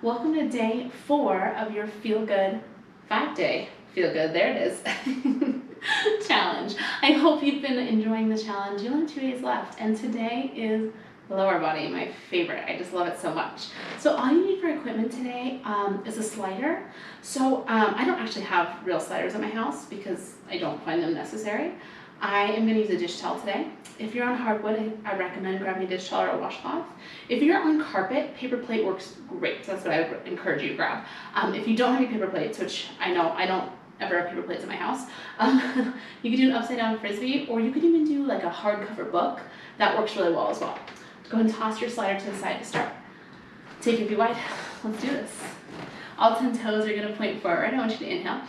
Welcome to day 4 of your Feel Good 5-day Feel Good, there it is, challenge. I hope you've been enjoying the challenge. You only have 2 days left, and today is lower body, my favorite. I just love it so much. So all you need for equipment today is a slider. So I don't actually have real sliders at my house because I don't find them necessary. I am going to use a dish towel today. If you're on hardwood, I recommend grabbing a dish towel or a washcloth. If you're on carpet, paper plate works great. So that's what I would encourage you to grab. If you don't have any paper plates, which I know I don't ever have paper plates in my house, you could do an upside down frisbee, or you could even do like a hardcover book. That works really well as well. Go and toss your slider to the side to start. Take your feet wide. Let's do this. All 10 toes are going to point forward. I want you to inhale.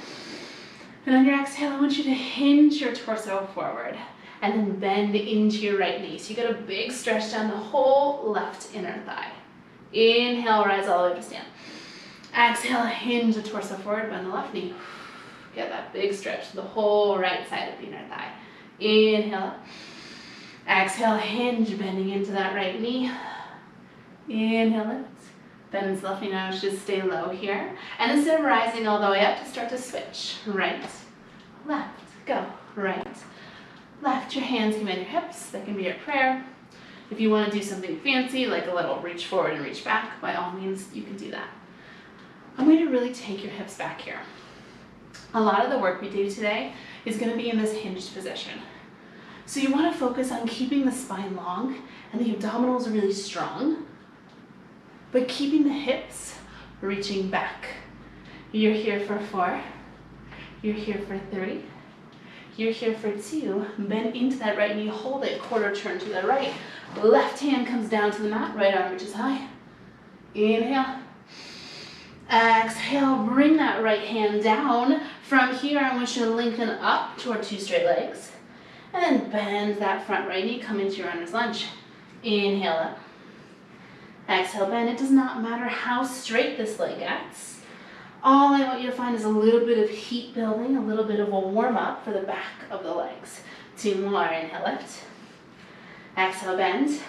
And on your exhale, I want you to hinge your torso forward and then bend into your right knee. So you get a big stretch down the whole left inner thigh. Inhale, rise all the way to stand. Exhale, hinge the torso forward, bend the left knee. Get that big stretch to the whole right side of the inner thigh. Inhale. Exhale, hinge, bending into that right knee. Inhale, lift. Bend the left knee. Now just stay low here. And instead of rising all the way up, to start to switch. Right, left, go. Right, left. Your hands can be on your hips. That can be your prayer. If you want to do something fancy, like a little reach forward and reach back, by all means, you can do that. I'm going to really take your hips back here. A lot of the work we do today is going to be in this hinged position. So you want to focus on keeping the spine long and the abdominals are really strong, but keeping the hips reaching back. You're here for 4, you're here for 3, you're here for 2, bend into that right knee, hold it, quarter turn to the right, left hand comes down to the mat, right arm reaches high. Inhale. Exhale, bring that right hand down. From here, I want you to lengthen up toward 2 straight legs. And then bend that front right knee, come into your runner's lunge. Inhale up. Exhale, bend. It does not matter how straight this leg gets. All I want you to find is a little bit of heat building, a little bit of a warm up for the back of the legs. 2 more, inhale, lift. Exhale, bend.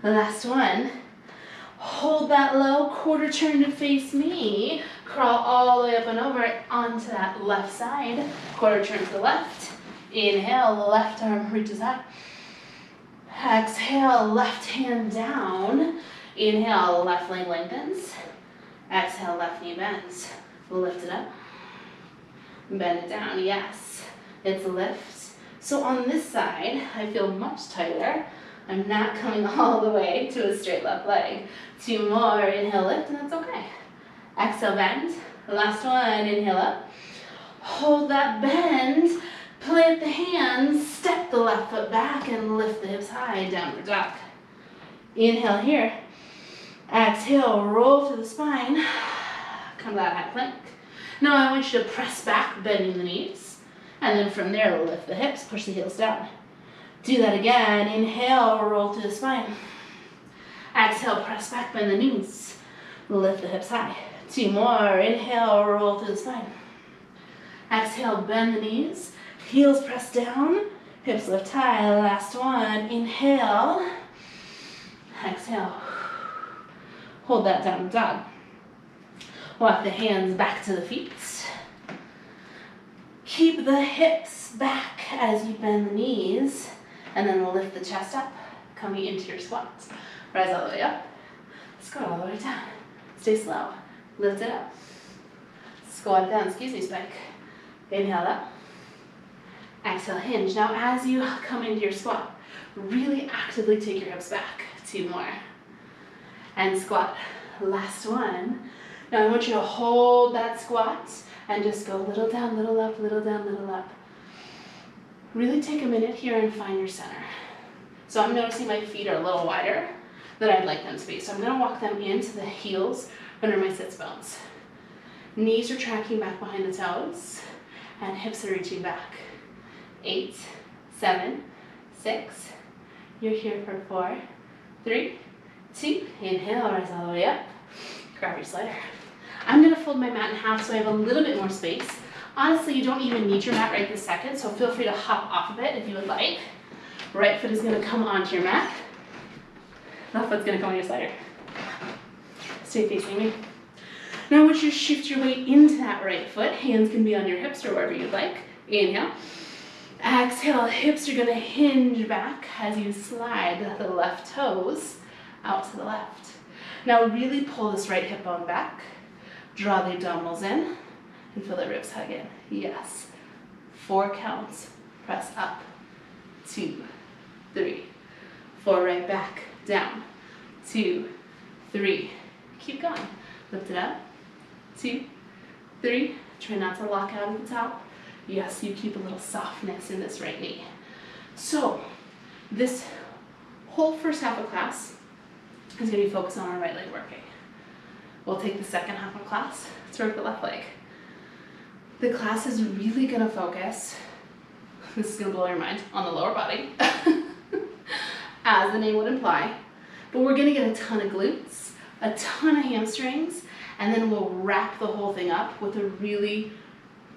The last one. Hold that low, quarter turn to face me. Crawl all the way up and over onto that left side. Quarter turn to the left. Inhale, left arm reaches up. Exhale, left hand down. Inhale, left leg lengthens. Exhale, left knee bends. Lift it up. Bend it down, yes. It's a lift. So on this side, I feel much tighter. I'm not coming all the way to a straight left leg. 2 more, inhale, lift, and that's okay. Exhale, bend. Last one, inhale up. Hold that bend. Plant the hands, step the left foot back, and lift the hips high, downward dog. Inhale here. Exhale, roll through the spine. Come to that high plank. Now I want you to press back, bending the knees. And then from there, lift the hips, push the heels down. Do that again. Inhale, roll through the spine. Exhale, press back, bend the knees. Lift the hips high. 2 more. Inhale, roll through the spine. Exhale, bend the knees. Heels press down, hips lift high. Last one, inhale. Exhale. Hold that down dog. Walk the hands back to the feet. Keep the hips back as you bend the knees, and then lift the chest up, coming into your squats. Rise all the way up, squat all the way down. Stay slow, lift it up. Squat down, spike. Inhale up. Exhale, hinge. Now as you come into your squat, really actively take your hips back. 2 more. And squat. Last one. Now I want you to hold that squat and just go little down, little up, little down, little up. Really take a minute here and find your center. So I'm noticing my feet are a little wider than I'd like them to be. So I'm going to walk them into the heels under my sits bones. Knees are tracking back behind the toes and hips are reaching back. 8, 7, 6, you're here for 4, 3, 2, inhale, rise all the way up, grab your slider. I'm going to fold my mat in half so I have a little bit more space. Honestly, you don't even need your mat right this second, so feel free to hop off of it if you would like. Right foot is going to come onto your mat, left foot's going to come on your slider. Stay facing me. Now I want you to shift your weight into that right foot. Hands can be on your hips or wherever you'd like. Inhale. Exhale, hips are gonna hinge back as you slide the left toes out to the left. Now really pull this right hip bone back. Draw the abdominals in and feel the ribs hug in. Yes. 4 counts. Press up. 2, 3, 4, right back, down. 2, 3. Keep going. Lift it up. 2, 3. Try not to lock out at the top. Yes, you keep a little softness in this right knee. So this whole first half of class is going to be focused on our right leg working. We'll take the second half of class to work the left leg. The class is really going to focus, this is going to blow your mind, on the lower body, as the name would imply, but we're going to get a ton of glutes, a ton of hamstrings, and then we'll wrap the whole thing up with a really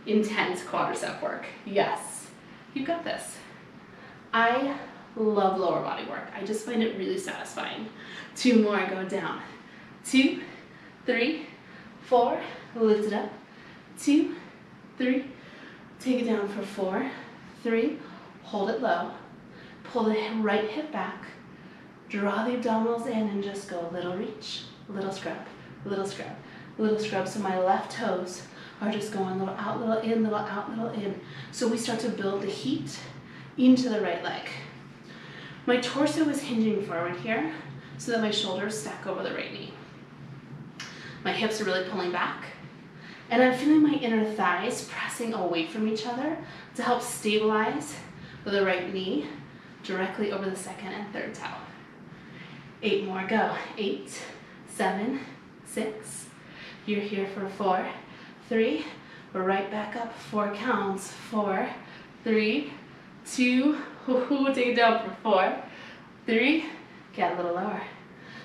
intense quadricep work. Yes, you've got this. I love lower body work. I just find it really satisfying. 2 more, go down. 2, 3, 4, lift it up. 2, 3, take it down for 4, 3, hold it low. Pull the right hip back. Draw the abdominals in and just go little reach, little scrub, little scrub, little scrub. So my left toes are just going little out, little in, little out, little in. So we start to build the heat into the right leg. My torso is hinging forward here so that my shoulders stack over the right knee. My hips are really pulling back. And I'm feeling my inner thighs pressing away from each other to help stabilize the right knee directly over the second and third toe. 8 more, go. 8, 7, 6. You're here for 4, 3. We're right back up, 4 counts. 4, 3, 2. Take it down for 4, 3. Get a little lower.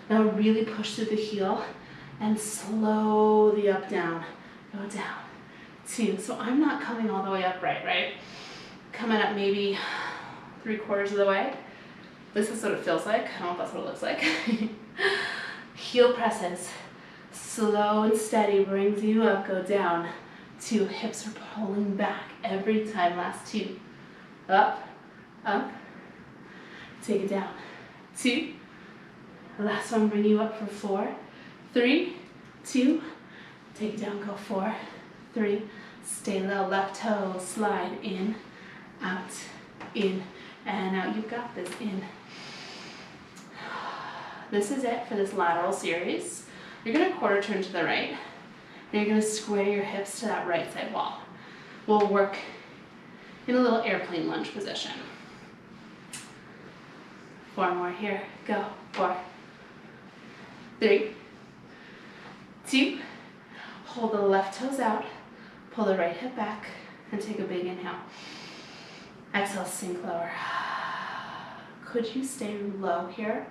Now really push through the heel and slow the up down. Go down. 2. So I'm not coming all the way upright, right? Coming up maybe 3/4 of the way. This is what it feels like. I don't know if that's what it looks like. Heel presses. Slow and steady brings you up. Go down. 2. Hips are pulling back every time. Last 2. Up, up. Take it down. 2. Last one, bring you up for 4, 3, 2. Take it down, go 4, 3. Stay low, left toe, slide in, and out. You've got this, in. This is it for this lateral series. You're gonna quarter turn to the right, and you're gonna square your hips to that right side wall. We'll work in a little airplane lunge position. 4 more here, go, 4, 3, 2. Hold the left toes out, pull the right hip back, and take a big inhale. Exhale, sink lower. Could you stay low here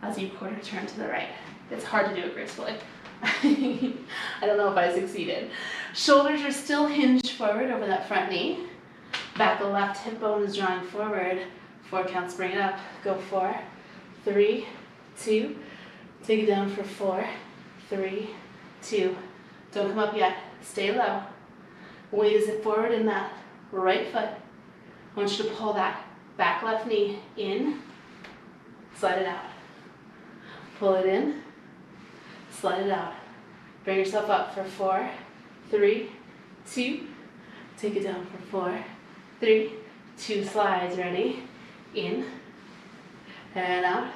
as you quarter turn to the right? It's hard to do it gracefully. I don't know if I succeeded. Shoulders are still hinged forward over that front knee. Back of left hip bone is drawing forward. 4 counts, bring it up. Go 4, 3, 2. Take it down for 4, 3, 2. Don't come up yet. Stay low. Weight is forward in that right foot. I want you to pull that back left knee in, slide it out. Pull it in, slide it out. Bring yourself up for 4, 3, 2. Take it down for 4, 3, 2. Slides, ready? In and out.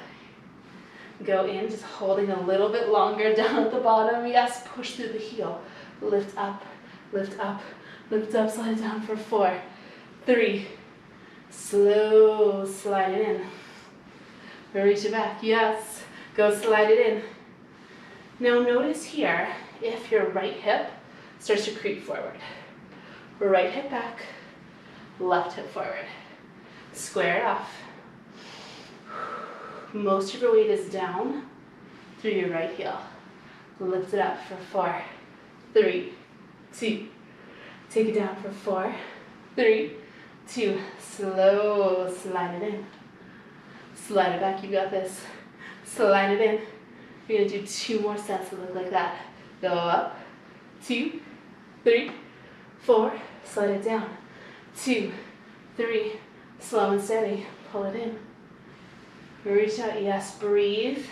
Go in, just holding a little bit longer down at the bottom. Yes, push through the heel. Lift up, lift up, lift up, slide it down for 4, 3. Slow, slide it in. Reach it back, yes. Go slide it in. Now notice here, if your right hip starts to creep forward. Right hip back, left hip forward. Square it off. Most of your weight is down through your right heel. Lift it up for 4, 3, 2. Take it down for 4, 3, 2. Slow, slide it in. Slide it back, you got this. Slide it in. You're gonna do 2 more sets that look like that. Go up, 2, 3, 4, slide it down. 2, 3, slow and steady, pull it in. Reach out, yes, breathe.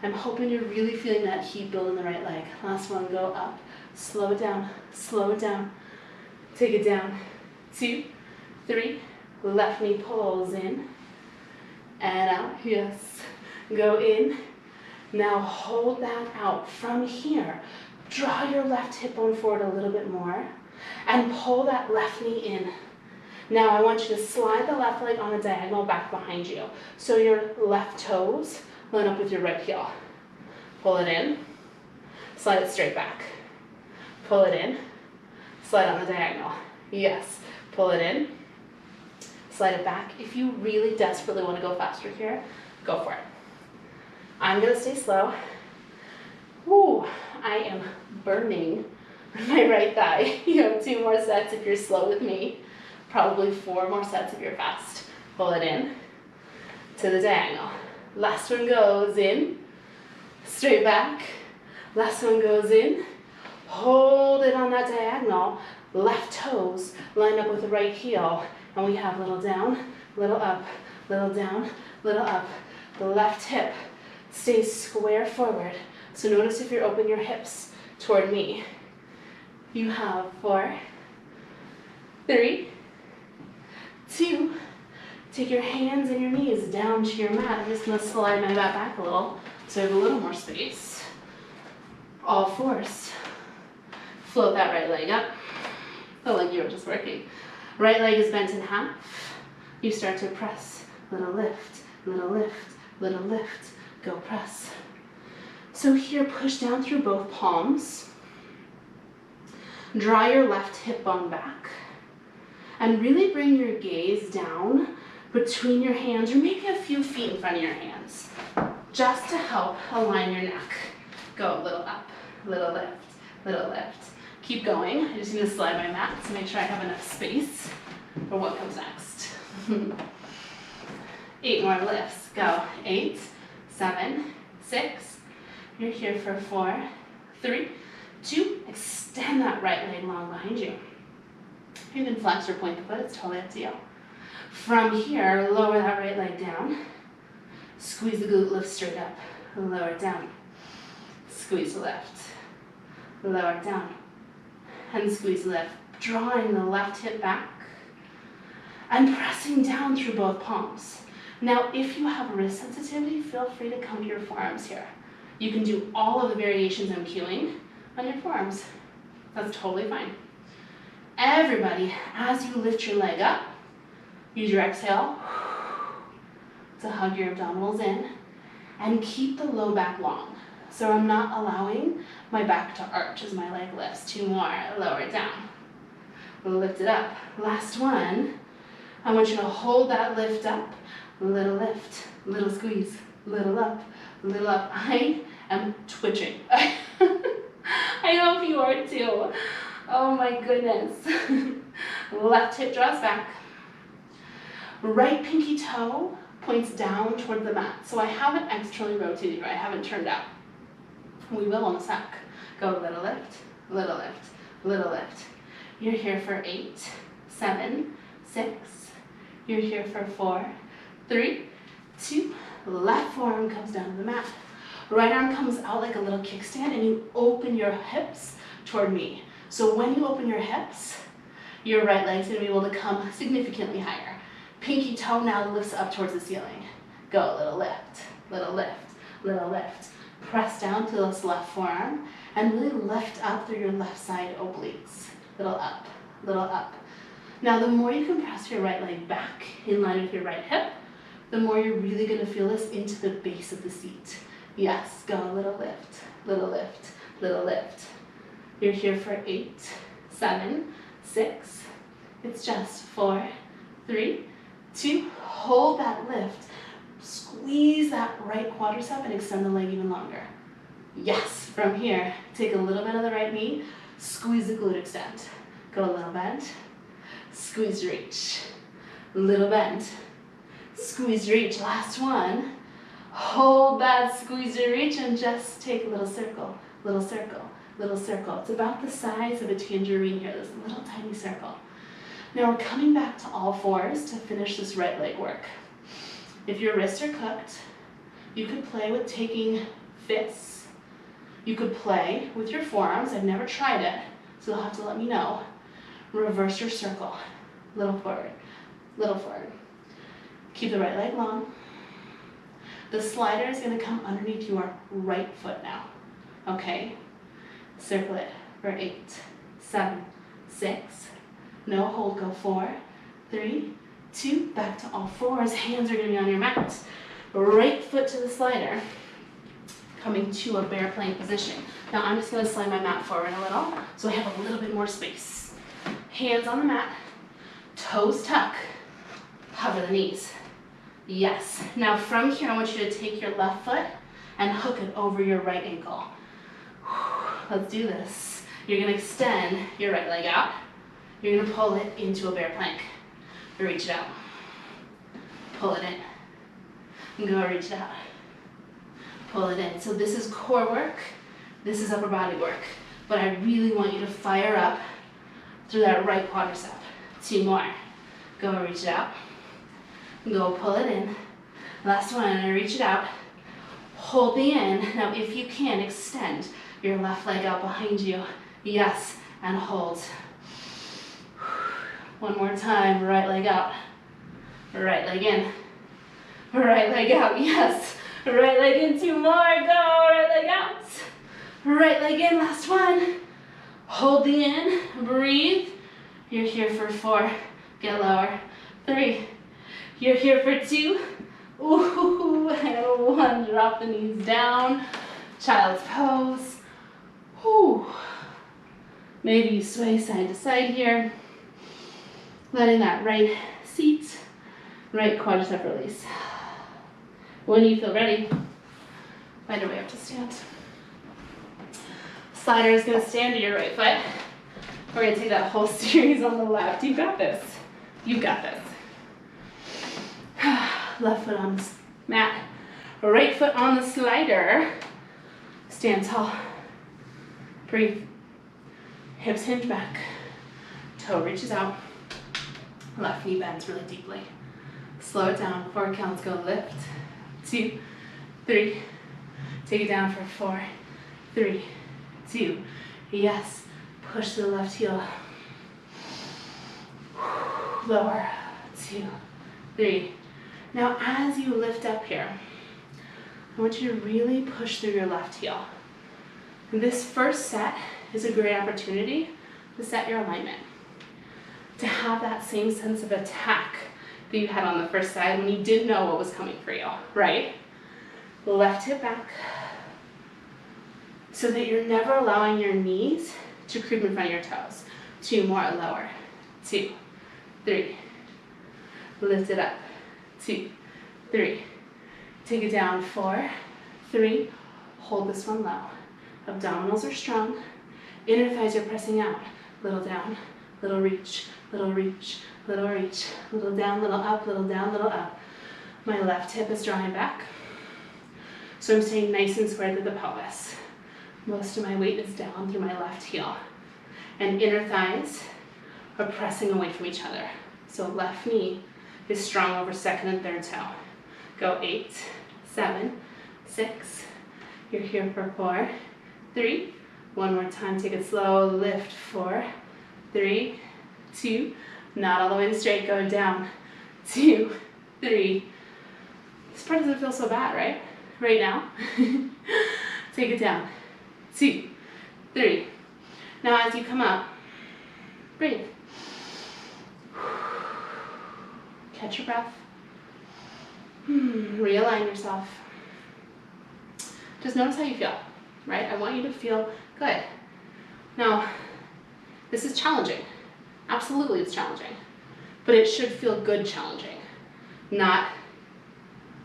I'm hoping you're really feeling that heat build in the right leg. Last one, go up, slow it down, take it down. 2, 3, left knee pulls in and out, yes. Go in, now hold that out. From here, draw your left hip bone forward a little bit more and pull that left knee in. Now I want you to slide the left leg on a diagonal back behind you. So your left toes line up with your right heel. Pull it in, slide it straight back. Pull it in, slide on the diagonal. Yes, pull it in, slide it back. If you really desperately want to go faster here, go for it. I'm gonna stay slow. Ooh, I am burning my right thigh. You have 2 more sets if you're slow with me. Probably 4 more sets if you're fast. Pull it in to the diagonal. Last one goes in, straight back. Last one goes in. Hold it on that diagonal. Left toes line up with the right heel. And we have little down, little up, little down, little up. The left hip stays square forward. So notice if you're open your hips toward me. You have 4, 3, 2, take your hands and your knees down to your mat. I'm just gonna slide my mat back a little so I have a little more space. All fours. Float that right leg up. Felt like you were just working. Right leg is bent in half. You start to press. Little lift, little lift, little lift. Go press. So here, push down through both palms. Draw your left hip bone back. And really bring your gaze down between your hands, or maybe a few feet in front of your hands, just to help align your neck. Go a little up, little lift, little lift. Keep going. I just need to slide my mat to make sure I have enough space for what comes next. 8 more lifts. Go. 8, 7, 6. You're here for 4, 3, 2. Extend that right leg long behind you. You can flex or point the foot, it's totally up to you. From here, lower that right leg down. Squeeze the glute, lift straight up. Lower it down. Squeeze the left. Lower it down. And squeeze lift. Drawing the left hip back. And pressing down through both palms. Now, if you have wrist sensitivity, feel free to come to your forearms here. You can do all of the variations I'm cueing on your forearms. That's totally fine. Everybody, as you lift your leg up, use your exhale to hug your abdominals in and keep the low back long. So I'm not allowing my back to arch as my leg lifts. 2 more, lower it down. Lift it up. Last one, I want you to hold that lift up. Little lift, little squeeze, little up, little up. I am twitching. I hope you are too. Oh my goodness. Left hip draws back. Right pinky toe points down toward the mat. So I haven't externally rotated, I haven't turned out. We will in a sec. Go little lift, little lift, little lift. You're here for 8, 7, 6. You're here for 4, 3, 2. Left forearm comes down to the mat. Right arm comes out like a little kickstand and you open your hips toward me. So when you open your hips, your right leg's gonna be able to come significantly higher. Pinky toe now lifts up towards the ceiling. Go, little lift, little lift, little lift. Press down to this left forearm and really lift up through your left side obliques. Little up, little up. Now the more you can press your right leg back in line with your right hip, the more you're really gonna feel this into the base of the seat. Yes, go, little lift, little lift, little lift. You're here for 8, 7, 6. It's just 4, 3, 2. Hold that lift. Squeeze that right quadricep and extend the leg even longer. Yes, from here, take a little bit of the right knee, squeeze the glute extend. Go a little bend, squeeze reach. Little bend, squeeze reach. Last one. Hold that squeeze and reach and just take a little circle, little circle, little circle. It's about the size of a tangerine here, this little tiny circle. Now we're coming back to all fours to finish this right leg work. If your wrists are cooked, you could play with taking fists. You could play with your forearms. I've never tried it, so you'll have to let me know. Reverse your circle. Little forward, little forward. Keep the right leg long. The slider is going to come underneath your right foot now. Okay? Circle it for 8, 7, 6. No hold, go 4, 3, 2. Back to all fours. Hands are going to be on your mat. Right foot to the slider. Coming to a bear plank position. Now I'm just going to slide my mat forward a little so I have a little bit more space. Hands on the mat. Toes tuck. Hover the knees. Yes. Now from here, I want you to take your left foot and hook it over your right ankle. Let's do this. You're going to extend your right leg out. You're going to pull it into a bear plank. Reach it out. Pull it in. And go reach it out. Pull it in. So this is core work. This is upper body work. But I really want you to fire up through that right quadricep. 2 more. Go reach it out. Go pull it in. Last one, and reach it out. Hold the in. Now if you can, extend your left leg out behind you. Yes, and hold. One more time, right leg out. Right leg in. Right leg out, yes. Right leg in, 2 more, go. Right leg out. Right leg in, last one. Hold the in, breathe. You're here for 4, get lower. 3, you're here for 2. Ooh, and 1, drop the knees down. Child's pose. Ooh. Maybe you sway side to side here. Letting that right seat, right quadricep release. When you feel ready, find your way up to stand. Slider is going to stand to your right foot. We're going to take that whole series on the left. You got this. You got this. Left foot on the mat. Right foot on the slider. Stand tall. Breathe. Hips hinge back. Toe reaches out. Left knee bends really deeply. Slow it down. 4 counts. Go lift. 2, 3. Take it down for 4, 3, 2. Yes. Push to the left heel. Lower. 2, 3. Now as you lift up here, I want you to really push through your left heel. This first set is a great opportunity to set your alignment. To have that same sense of attack that you had on the first side when you didn't know what was coming for you, right? Left hip back so that you're never allowing your knees to creep in front of your toes. 2 more, lower. 2, 3. Lift it up. 2, 3. Take it down. 4, 3. Hold this one low. Abdominals are strong. Inner thighs are pressing out. Little down, little reach, little reach, little reach. Little down, little up, little down, little up. My left hip is drawing back. So I'm staying nice and square through the pelvis. Most of my weight is down through my left heel. And inner thighs are pressing away from each other. So left knee is strong over second and third toe. Go 8, 7, 6. You're here for 4, 3. One more time, take it slow, lift. 4, 3, 2. Not all the way to straight, go down. 2, 3. This part doesn't feel so bad, right? Right now. Take it down. 2, 3. Now as you come up, breathe. Catch your breath. Realign yourself. Just notice how you feel, right? I want you to feel good. Now, this is challenging. Absolutely it's challenging. But it should feel good challenging. Not,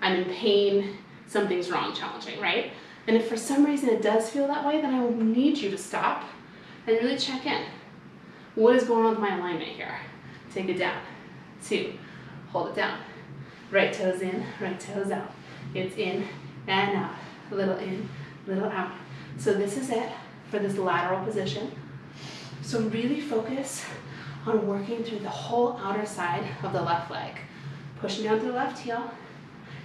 I'm in pain, something's wrong challenging, right? And if for some reason it does feel that way, then I will need you to stop and really check in. What is going on with my alignment here? Take it down. 2, hold it down. Right toes in, right toes out. It's in and out. A little in, little out. So this is it for this lateral position. So really focus on working through the whole outer side of the left leg. Pushing down to the left heel.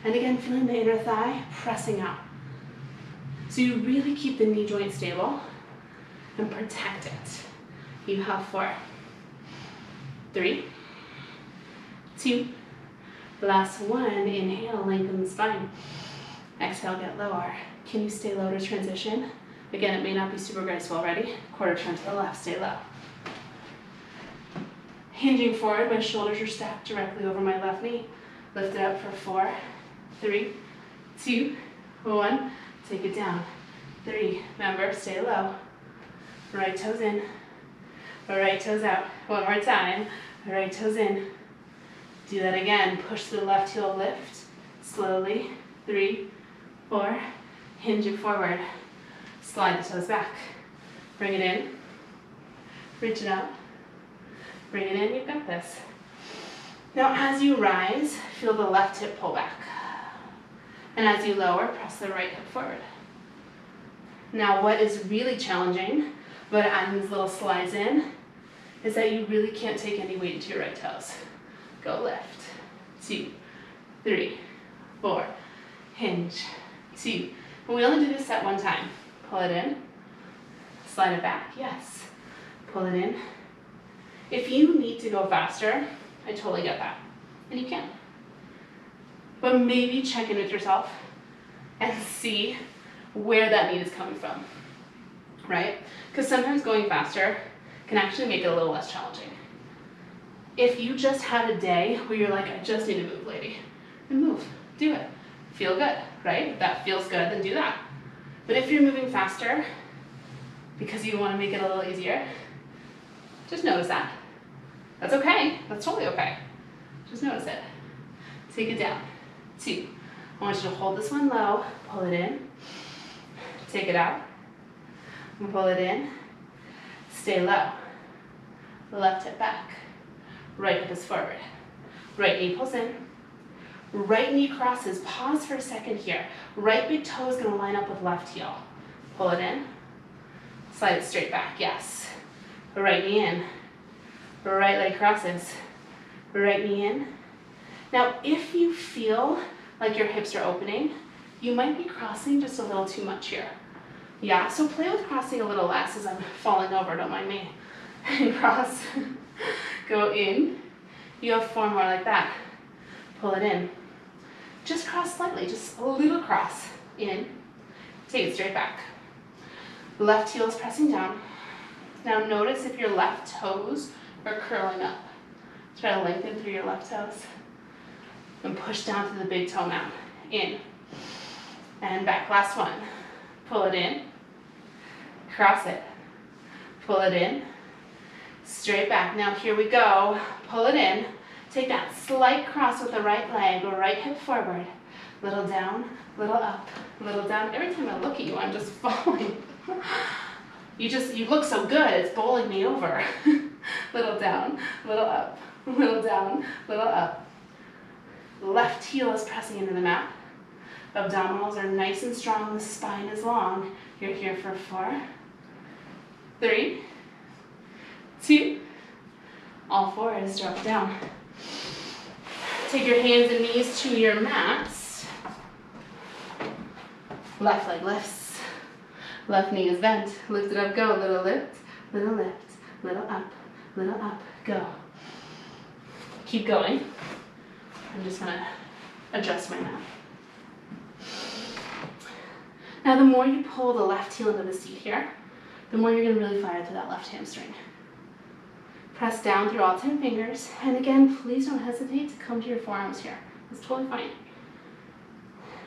And again, feeling the inner thigh pressing out. So you really keep the knee joint stable and protect it. You have 4, 3, 2, last 1. Inhale, lengthen the spine. Exhale, get lower. Can you stay low to transition? Again, it may not be super graceful. Ready? Quarter turn to the left, stay low. Hinging forward, my shoulders are stacked directly over my left knee. Lift it up for 4, 3, 2, 1. Take it down. 3, remember, stay low. Right toes in, right toes out. One more time, right toes in. Do that again. Push the left heel, lift slowly. 3, 4, hinge it forward. Slide the toes back. Bring it in, reach it out. Bring it in, you've got this. Now as you rise, feel the left hip pull back. And as you lower, press the right hip forward. Now what is really challenging, but adding these little slides in, is that you really can't take any weight into your right toes. Go lift, 2, 3, 4, hinge, 2. But we only do this at 1 time. Pull it in, slide it back, yes. Pull it in. If you need to go faster, I totally get that, and you can. But maybe check in with yourself and see where that need is coming from, right? Because sometimes going faster can actually make it a little less challenging. If you just had a day where you're like, I just need to move, lady, then move, do it. Feel good, right? If that feels good, then do that. But if you're moving faster because you want to make it a little easier, just notice that. That's okay. That's totally okay. Just notice it. Take it down. 2. I want you to hold this one low. Pull it in. Take it out. And pull it in. Stay low. Left hip back. Right hip is forward. Right knee pulls in. Right knee crosses. Pause for a second here. Right big toe is going to line up with left heel. Pull it in. Slide it straight back. Yes. Right knee in. Right leg crosses. Right knee in. Now, if you feel like your hips are opening, you might be crossing just a little too much here. Yeah, so play with crossing a little less as I'm falling over, don't mind me. And cross. Go in. You have 4 more like that. Pull it in. Just cross slightly, just a little cross. In. Take it straight back. Left heel is pressing down. Now notice if your left toes are curling up. Try to lengthen through your left toes. And push down to the big toe mound. In. And back. Last one. Pull it in. Cross it. Pull it in. Straight back. Now here we go. Pull it in. Take that slight cross with the right leg or right hip forward. Little down, little up, little down. Every time I look at you, I'm just falling. You look so good, it's bowling me over. Little down, little up, little down, little up. Left heel is pressing into the mat. Abdominals are nice and strong, the spine is long. You're here for 4, 3, 2, all 4 is drop down. Take your hands and knees to your mats. Left leg lifts. Left knee is bent. Lift it up, go. Little lift, little lift, little up, go. Keep going. I'm just gonna adjust my mat. Now the more you pull the left heel into the seat here, the more you're gonna really fire through that left hamstring. Press down through all 10 fingers. And again, please don't hesitate to come to your forearms here. It's totally fine.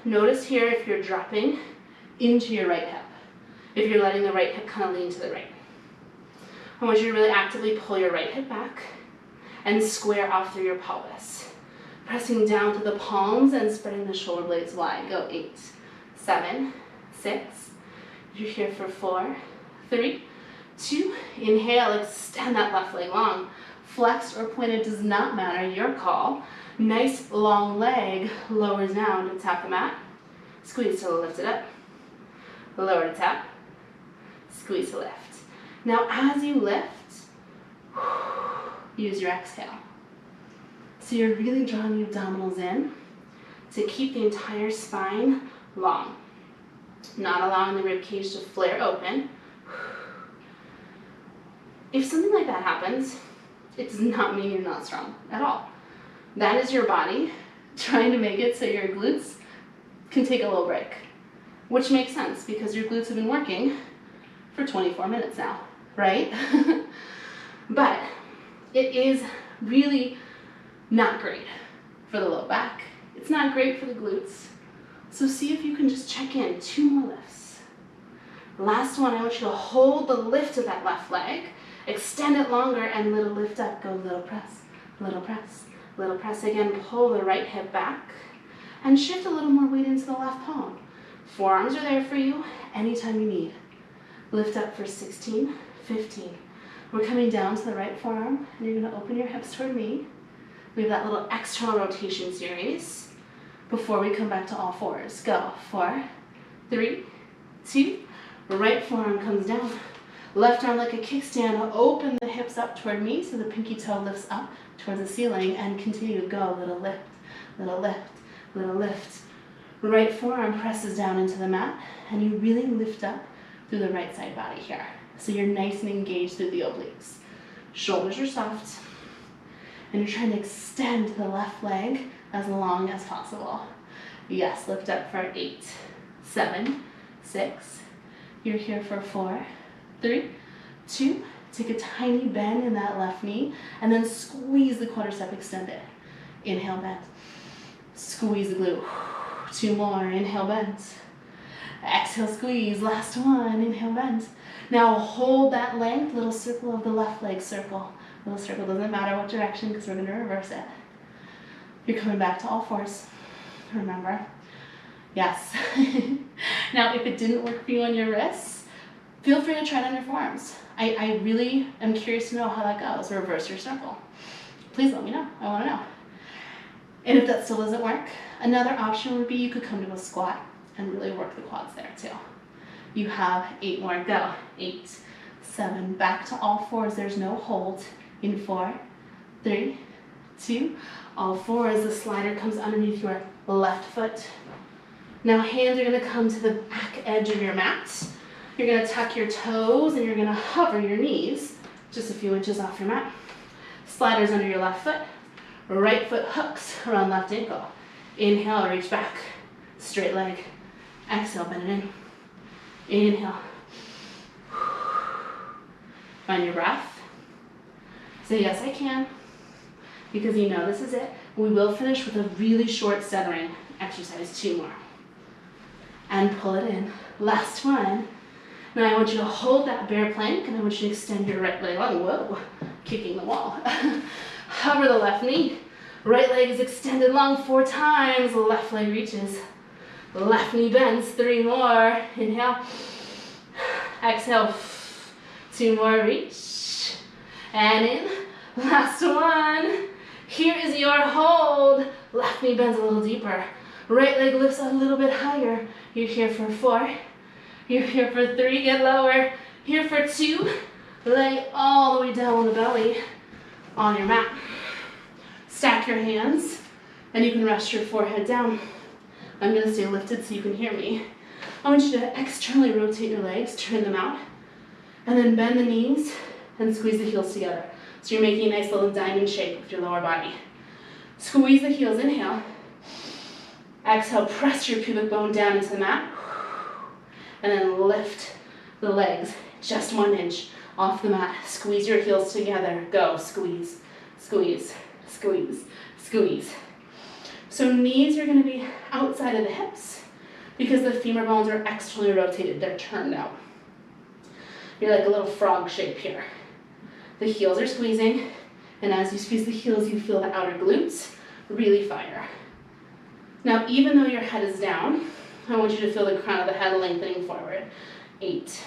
Notice here if you're dropping into your right hip. If you're letting the right hip kind of lean to the right. I want you to really actively pull your right hip back and square off through your pelvis. Pressing down to the palms and spreading the shoulder blades wide. Go 8, 7, 6. You're here for 4, 3, 2, inhale, extend that left leg long. Flexed or pointed does not matter, your call. Nice long leg, lowers down to tap the mat. Squeeze till lift it up. Lower to tap. squeeze to lift. Now as you lift, use your exhale. So you're really drawing the abdominals in to keep the entire spine long, not allowing the rib cage to flare open. If something like that happens, it does not mean you're not strong at all. That is your body trying to make it so your glutes can take a little break, which makes sense because your glutes have been working for 24 minutes now, right? But it is really not great for the low back. It's not great for the glutes. So see if you can just check in. 2 more lifts. Last one, I want you to hold the lift of that left leg, extend it longer, and little lift up. Go little press, little press, little press. Again, pull the right hip back and shift a little more weight into the left palm. Forearms are there for you anytime you need. Lift up for 16, 15. We're coming down to the right forearm, and you're gonna open your hips toward me. We have that little external rotation series before we come back to all fours. Go, 4, 3, 2, right forearm comes down. Left arm like a kickstand, open the hips up toward me so the pinky toe lifts up towards the ceiling and continue to go. Little lift, little lift, little lift. Right forearm presses down into the mat and you really lift up through the right side body here. So you're nice and engaged through the obliques. Shoulders are soft and you're trying to extend the left leg as long as possible. Yes, lift up for 8, 7, 6. You're here for 4, 3, 2. Take a tiny bend in that left knee and then squeeze the quadricep extended. Inhale, bend. Squeeze the glute. 2 more. Inhale, bend. Exhale, squeeze. Last one. Inhale, bend. Now hold that length. Little circle of the left leg circle. Little circle. Doesn't matter what direction because we're going to reverse it. You're coming back to all fours. Remember? Yes. Now, if it didn't work for you on your wrists, feel free to try it on your forearms. I really am curious to know how that goes. Reverse your circle. Please let me know. I want to know. And if that still doesn't work, another option would be you could come to a squat and really work the quads there too. You have 8 more. Go. 8, 7. Back to all fours. There's no hold. In 4, 3, 2. All fours. The slider comes underneath your left foot. Now hands are going to come to the back edge of your mat. You're going to tuck your toes and you're going to hover your knees just a few inches off your mat. Sliders under your left foot. Right foot hooks around left ankle. Inhale, reach back. Straight leg. Exhale, bend it in. Inhale. Find your breath. Say, yes, I can. Because you know this is it. We will finish with a really short centering exercise. 2 more. And pull it in. Last one. Now I want you to hold that bear plank and I want you to extend your right leg long. Whoa, kicking the wall. Hover the left knee. Right leg is extended long 4 times. Left leg reaches. Left knee bends. 3 more. Inhale. Exhale. 2 more. Reach. And in. Last one. Here is your hold. Left knee bends a little deeper. Right leg lifts a little bit higher. You're here for 4. You're here for 3. Get lower. Here for 2. Lay all the way down on the belly on your mat. Stack your hands and you can rest your forehead down. I'm going to stay lifted so you can hear me. I want you to externally rotate your legs, turn them out, and then bend the knees and squeeze the heels together. So you're making a nice little diamond shape with your lower body. Squeeze the heels, inhale. Exhale, press your pubic bone down into the mat. And then lift the legs just 1 inch off the mat. Squeeze your heels together. Go, squeeze, squeeze, squeeze, squeeze. So knees are going to be outside of the hips because the femur bones are externally rotated. They're turned out. You're like a little frog shape here. The heels are squeezing, and as you squeeze the heels, you feel the outer glutes really fire. Now, even though your head is down, I want you to feel the crown of the head lengthening forward. 8.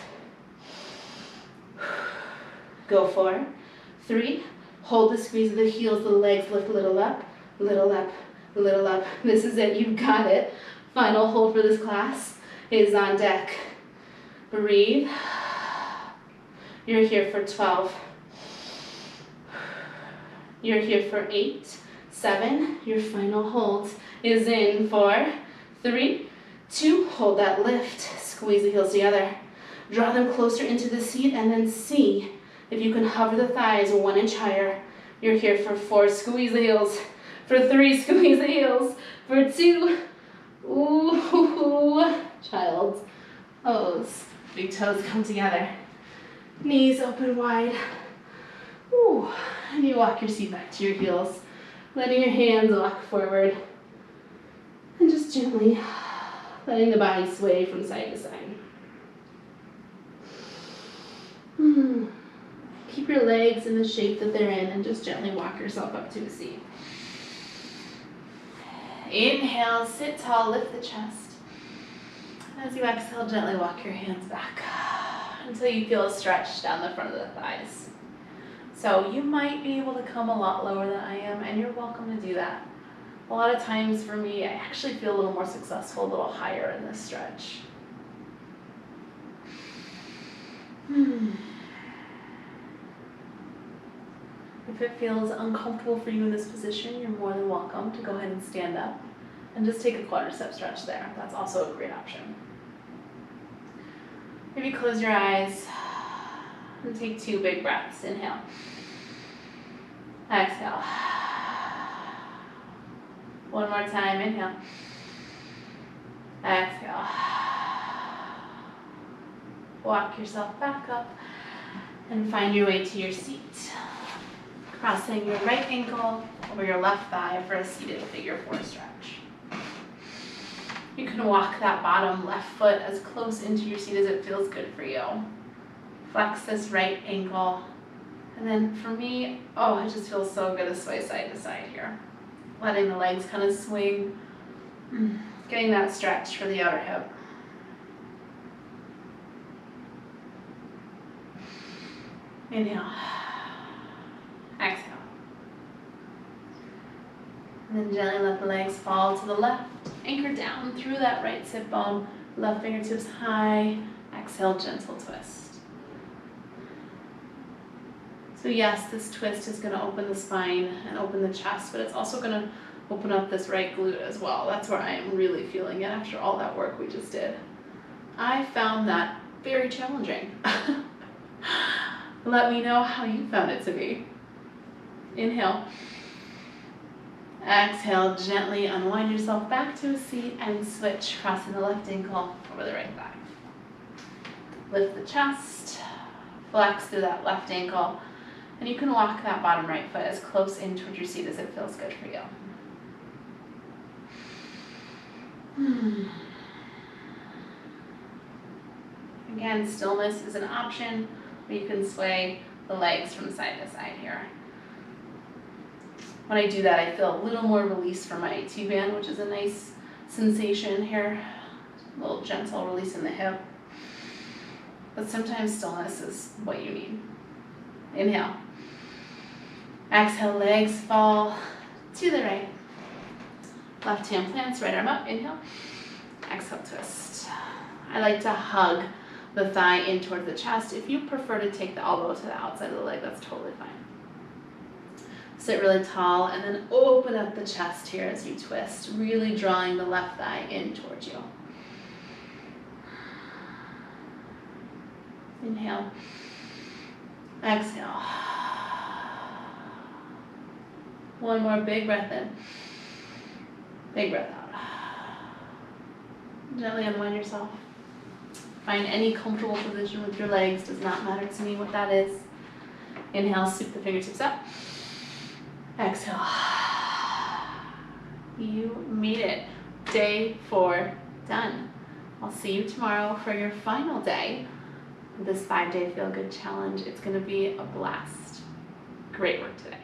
Go 4, 3. Hold the squeeze of the heels, the legs lift a little up, little up, little up. This is it, you've got it. Final hold for this class is on deck. Breathe. You're here for 12. You're here for 8, 7. Your final hold is in for 3, 2. Hold that lift. Squeeze the heels together. Draw them closer into the seat and then see if you can hover the thighs 1 inch higher. You're here for 4. Squeeze the heels. For 3. Squeeze the heels. For 2. Ooh, child's pose. Big toes come together. Knees open wide. Ooh. And you walk your seat back to your heels, letting your hands walk forward. And just gently letting the body sway from side to side. Keep your legs in the shape that they're in and just gently walk yourself up to a seat. Inhale, sit tall, lift the chest. As you exhale, gently walk your hands back until you feel a stretch down the front of the thighs. So you might be able to come a lot lower than I am, and you're welcome to do that. A lot of times for me, I actually feel a little more successful, a little higher in this stretch. If it feels uncomfortable for you in this position, you're more than welcome to go ahead and stand up and just take a quadricep stretch there. That's also a great option. Maybe close your eyes and take 2 big breaths. Inhale. Exhale. One more time. Inhale. Exhale. Walk yourself back up and find your way to your seat. Crossing your right ankle over your left thigh for a seated figure 4 stretch. You can walk that bottom left foot as close into your seat as it feels good for you. Flex this right ankle. And then for me, it just feels so good to sway side to side here. Letting the legs kind of swing. Getting that stretch for the outer hip. Inhale. Exhale. And then gently let the legs fall to the left. Anchor down through that right sit bone. Left fingertips high. Exhale, gentle twist. So yes, this twist is going to open the spine and open the chest, but it's also going to open up this right glute as well. That's where I am really feeling it after all that work we just did. I found that very challenging. Let me know how you found it to be. Inhale. Exhale, gently unwind yourself back to a seat and switch, crossing the left ankle over the right thigh. Lift the chest, flex through that left ankle, and you can walk that bottom right foot as close in towards your seat as it feels good for you. Again, stillness is an option where you can sway the legs from side to side here. When I do that, I feel a little more release from my AT band, which is a nice sensation here. A little gentle release in the hip. But sometimes stillness is what you need. Inhale. Exhale, legs fall to the right. Left hand plants, right arm up. Inhale. Exhale, twist. I like to hug the thigh in towards the chest. If you prefer to take the elbow to the outside of the leg, that's totally fine. Sit really tall and then open up the chest here as you twist, really drawing the left thigh in towards you. Inhale. Exhale. One more big breath in. Big breath out. Gently unwind yourself. Find any comfortable position with your legs. Does not matter to me what that is. Inhale, scoop the fingertips up. Exhale. You made it. Day 4 done. I'll see you tomorrow for your final day of this 5-day Feel Good Challenge. It's going to be a blast. Great work today.